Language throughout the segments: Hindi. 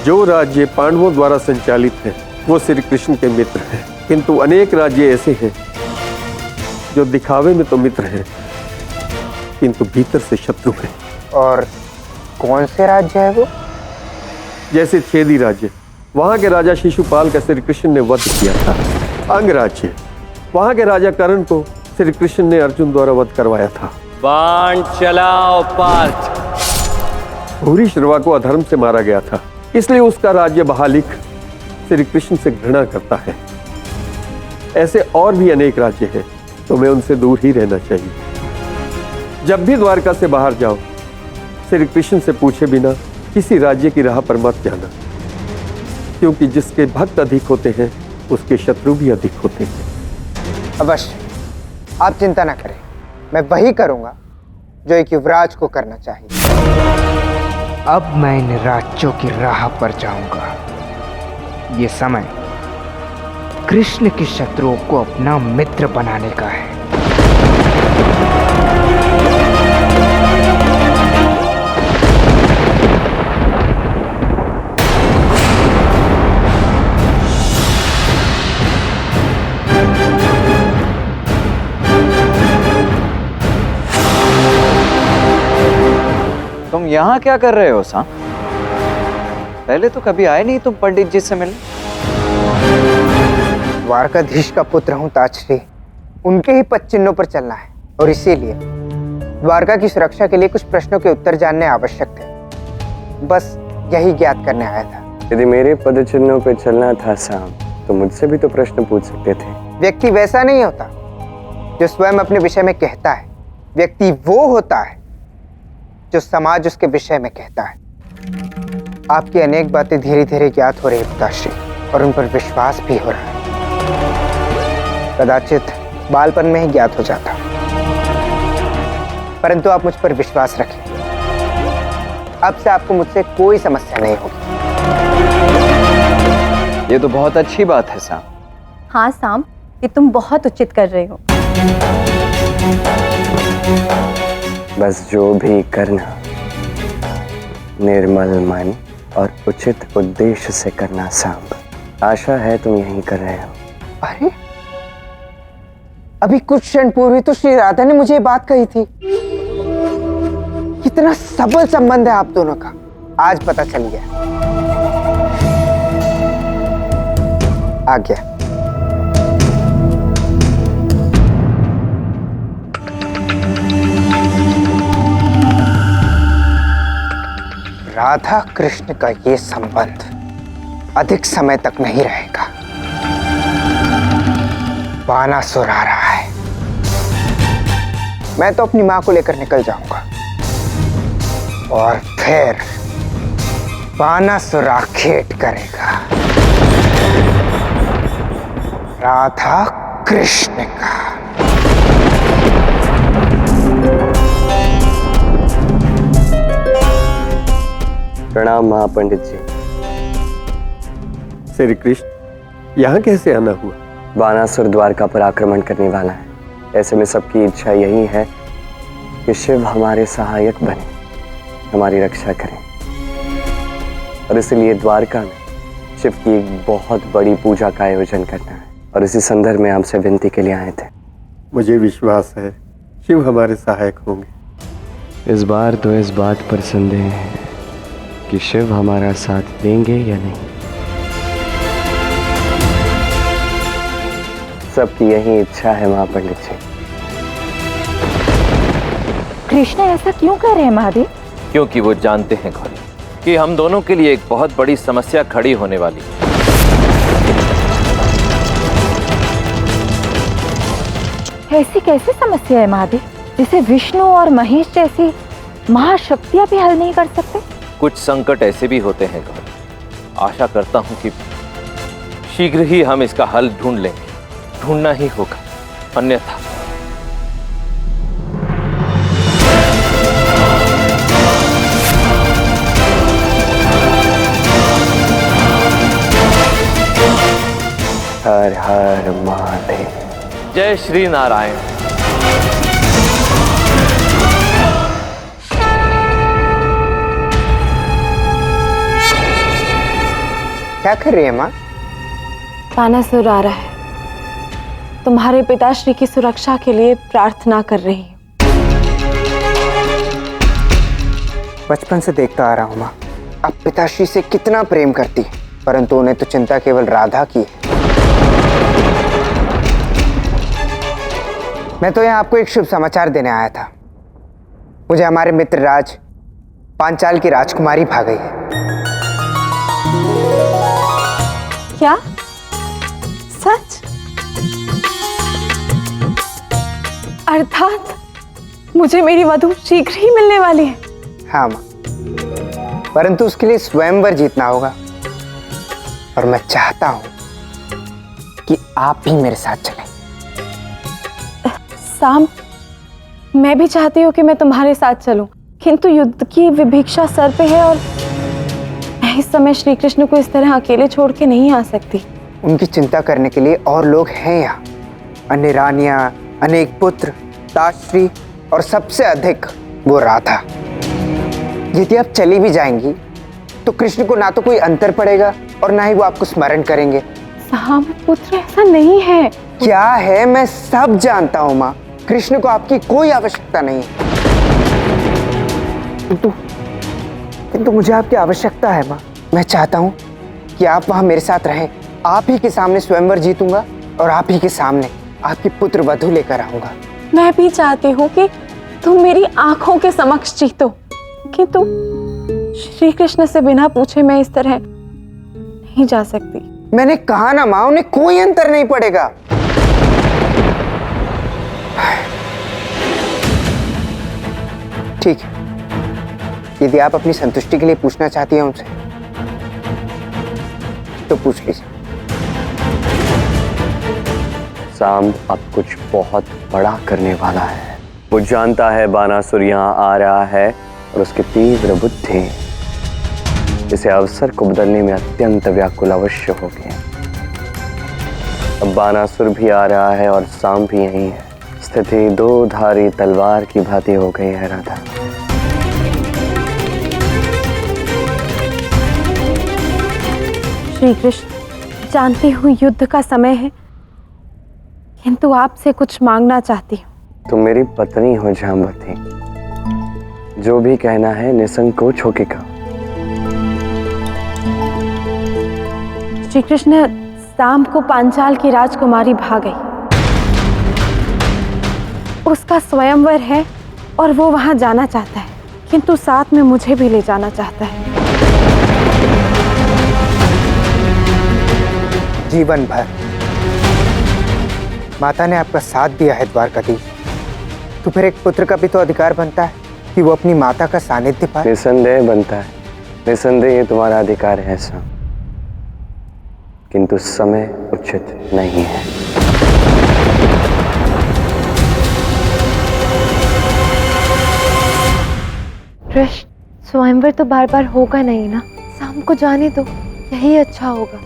जो राज्य पांडवों द्वारा संचालित है वो श्री कृष्ण के मित्र हैं, किंतु अनेक राज्य ऐसे हैं जो दिखावे में तो मित्र हैं किंतु भीतर से शत्रु हैं। और कौन से राज्य है वो? जैसे छेदी राज्य, वहां के राजा शिशुपाल का श्री कृष्ण ने वध किया था। अंग राज्य, वहां के राजा कर्ण को श्री कृष्ण ने अर्जुन द्वारा वध करवाया था। बाण चलाओ पार्थ। भूरिश्रवा को अधर्म से मारा गया था, इसलिए उसका राज्य बहालिक श्री कृष्ण से घृणा करता है। ऐसे और भी अनेक राज्य हैं, तुम्हें उनसे दूर ही रहना चाहिए। जब भी द्वारका से बाहर जाओ, श्री कृष्ण से पूछे बिना किसी राज्य की राह पर मत जाना, क्योंकि जिसके भक्त अधिक होते हैं उसके शत्रु भी अधिक होते हैं। अवश्य, आप चिंता न करें, मैं वही करूंगा जो एक युवराज को करना चाहिए। अब मैं इन राज्यों की राह पर जाऊंगा। ये समय कृष्ण के शत्रुओं को अपना मित्र बनाने का है। तुम यहाँ क्या कर रहे हो सा? पहले तो कभी आए नहीं तुम पंडित जी से मिलने। द्वारकाधीश का पुत्र हूं ताजश्री, उनके ही पद चिन्हों पर चलना है और इसीलिए द्वारका की सुरक्षा के लिए कुछ प्रश्नों के उत्तर जानने आवश्यक थे। बस यही ज्ञात करने आया था। यदि मेरे पद चिन्हों पर चलना था साम, तो मुझसे भी तो प्रश्न पूछ सकते थे। व्यक्ति वैसा नहीं होता जो स्वयं अपने विषय में कहता है, व्यक्ति वो होता है जो समाज उसके विषय में कहता है। आपकी अनेक बातें धीरे धीरे ज्ञात हो रही है पिताश्री, और उन पर विश्वास भी हो रहा है। कदाचित बालपन में ही ज्ञात हो जाता, परंतु आप मुझ पर विश्वास रखें। अब से आपको मुझसे कोई समस्या नहीं होगी। ये तो बहुत अच्छी बात है साम। हाँ साम, ये तुम बहुत उचित कर रहे हो। बस जो भी करना निर्मल मन और उचित उद्देश्य से करना सांब। आशा है तुम यही कर रहे हो। अरे, अभी कुछ क्षण पूर्व तो श्री राधा ने मुझे ये बात कही थी। कितना सबल संबंध है आप दोनों का, आज पता चल गया। आ गया। राधा कृष्ण का ये संबंध अधिक समय तक नहीं रहेगा। बानासुर आ रहा है। मैं तो अपनी मां को लेकर निकल जाऊंगा और फिर बानासुर आखेट करेगा राधा कृष्ण का। प्रणाम महापंडित जी। श्री कृष्ण, यहाँ कैसे आना हुआ? बानासुर द्वारका पर आक्रमण करने वाला है। ऐसे में सबकी इच्छा यही है कि शिव हमारे सहायक बने, हमारी रक्षा करें, और इसलिए द्वारका में शिव की एक बहुत बड़ी पूजा का आयोजन करना है, और इसी संदर्भ में आपसे विनती के लिए आए थे। मुझे विश्वास है शिव हमारे सहायक होंगे। इस बार तो इस बात पर संदेह है कि शिव हमारा साथ देंगे या नहीं। सबकी यही इच्छा है महापंडित जी। कृष्ण ऐसा क्यों कर रहे हैं महादेव? क्योंकि वो जानते हैं गौरी कि हम दोनों के लिए एक बहुत बड़ी समस्या खड़ी होने वाली है। ऐसी कैसी समस्या है महादेव जिसे विष्णु और महेश जैसी महाशक्तियां भी हल नहीं कर सकते? कुछ संकट ऐसे भी होते हैं गौरी, आशा करता हूं कि शीघ्र ही हम इसका हल ढूंढ लेंगे। ढूंढना ही होगा, अन्यथा हर हर महादेव। जय श्री नारायण। क्या कर रही है माँ? बानासुर आ रहा है, तुम्हारे पिताश्री की सुरक्षा के लिए प्रार्थना कर रही हूँ। बचपन से देखता आ रहा हूँ माँ, आप पिताश्री से कितना प्रेम करती, परंतु उन्हें तो चिंता केवल राधा की है। मैं तो यहाँ आपको एक शुभ समाचार देने आया था। मुझे हमारे मित्र राज पांचाल की राजकुमारी भा गई है। क्या? सच? अर्थात मुझे मेरी वधू शीघ्र ही मिलने वाली है। हाँ माँ, परंतु उसके लिए स्वयंवर जीतना होगा, और मैं चाहता हूं कि आप भी मेरे साथ चलें। साम, मैं भी चाहती हूँ कि मैं तुम्हारे साथ चलूं, किंतु युद्ध की विभिक्षा सर पे है और मैं इस समय श्री कृष्ण को इस तरह अकेले छोड़ के नहीं आ सकती। उनकी चिंता करने के लिए और लोग हैं यहाँ, अन्य रानियां, अनेक पुत्र, ताश्री और सबसे अधिक वो राधा। यदि आप चली भी जाएंगी तो कृष्ण को ना तो कोई अंतर पड़ेगा और ना ही वो आपको स्मरण करेंगे। साम पुत्र, ऐसा नहीं है। क्या है, मैं सब जानता हूँ माँ। कृष्ण को आपकी कोई आवश्यकता नहीं है, किंतु मुझे आपकी आवश्यकता है माँ। मैं चाहता हूँ कि आप वहाँ मेरे साथ रहें। आप ही के सामने स्वयंवर जीतूंगा और आप ही के सामने आपकी पुत्र वधू लेकर आऊंगा। मैं भी चाहती हूँ कि तुम मेरी आंखों के समक्ष जीतो, किंतु श्री कृष्ण से बिना पूछे मैं इस तरह नहीं जा सकती। मैंने कहा ना माँ, उन्हें कोई अंतर नहीं पड़ेगा। ठीक है, यदि आप अपनी संतुष्टि के लिए पूछना चाहती हैं उनसे तो पूछ लीजिए। साम अब कुछ बहुत बड़ा करने वाला है। वो जानता है बानासुर यहाँ आ रहा है और उसकी तीव्र बुद्धि इसे अवसर को बदलने में अत्यंत व्याकुल अवश्य होगी। अब बानासुर भी आ रहा है और साम भी यही है। स्थिति दो धारी तलवार की भांति हो गई है राधा। श्री कृष्ण, जानती हूँ युद्ध का समय है, किंतु आपसे कुछ मांगना चाहती हूँ। तुम मेरी पत्नी हो जाम्बवती, जो भी कहना है निसंकोच होके कहो। श्री कृष्ण, साम को पांचाल की राजकुमारी भा गई। उसका स्वयंवर है और वो वहां जाना चाहता है, किंतु साथ में मुझे भी ले जाना चाहता है। जीवन भर माता ने आपका साथ दिया है द्वारकाधीश, तो फिर एक पुत्र का भी तो अधिकार बनता है कि वो अपनी माता का सानिध्य पाए। निसंदेह बनता है, निसंदेह ये तुम्हारा अधिकार है साम, किंतु समय उचित नहीं है। कृष्ण, स्वयंवर तो बार बार होगा नहीं ना, शाम को जाने दो, यही अच्छा होगा।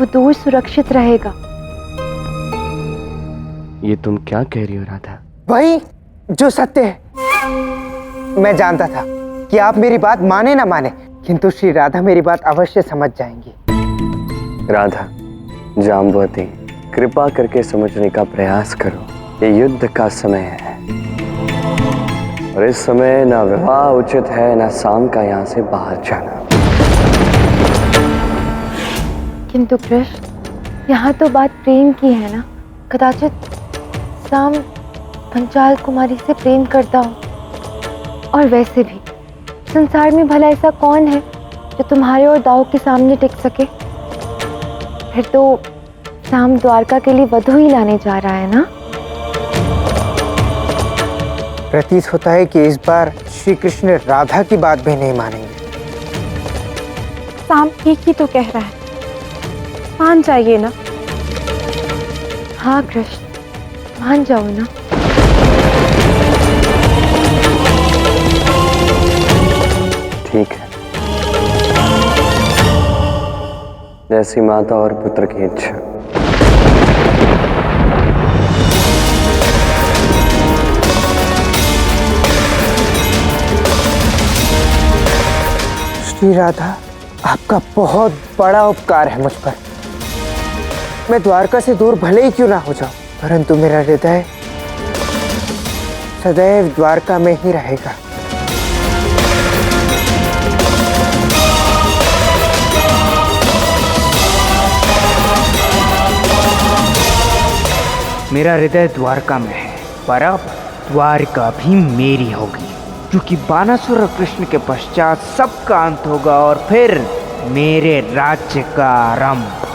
वो दूर सुरक्षित रहेगा। ये तुम क्या कह रही हो राधा? वही जो सत्य है। मैं जानता था कि आप मेरी बात माने ना माने, किंतु श्री राधा मेरी बात अवश्य समझ जाएंगी। राधा, जाम्बवती, कृपा करके समझने का प्रयास करो। ये युद्ध का समय है और इस समय ना विवाह उचित है, ना शाम का यहाँ से बाहर जाना। किंतु कृष्ण, यहाँ तो बात प्रेम की है ना। कदाचित शाम पंचाल कुमारी से प्रेम करता हो, और वैसे भी संसार में भला ऐसा कौन है जो तुम्हारे और दाऊ के सामने टिक सके। फिर तो शाम द्वारका के लिए वधू ही लाने जा रहा है ना। प्रतीत होता है कि इस बार श्री कृष्ण राधा की बात भी नहीं मानेंगे। शाम ठीक ही तो कह रहा है, मान जाइए ना। हाँ कृष्ण, मान जाओ ना। ठीक है, जैसी माता और पुत्र की इच्छा। श्री राधा आपका बहुत बड़ा उपकार है मुझ पर। मैं द्वारका से दूर भले ही क्यों ना हो जाऊं, परंतु मेरा हृदय सदैव द्वारका में ही रहेगा। मेरा हृदय द्वारका में है, पर अब द्वारका भी मेरी होगी, क्योंकि बानासुर और कृष्ण के पश्चात सबका अंत होगा और फिर मेरे राज्य का आरंभ।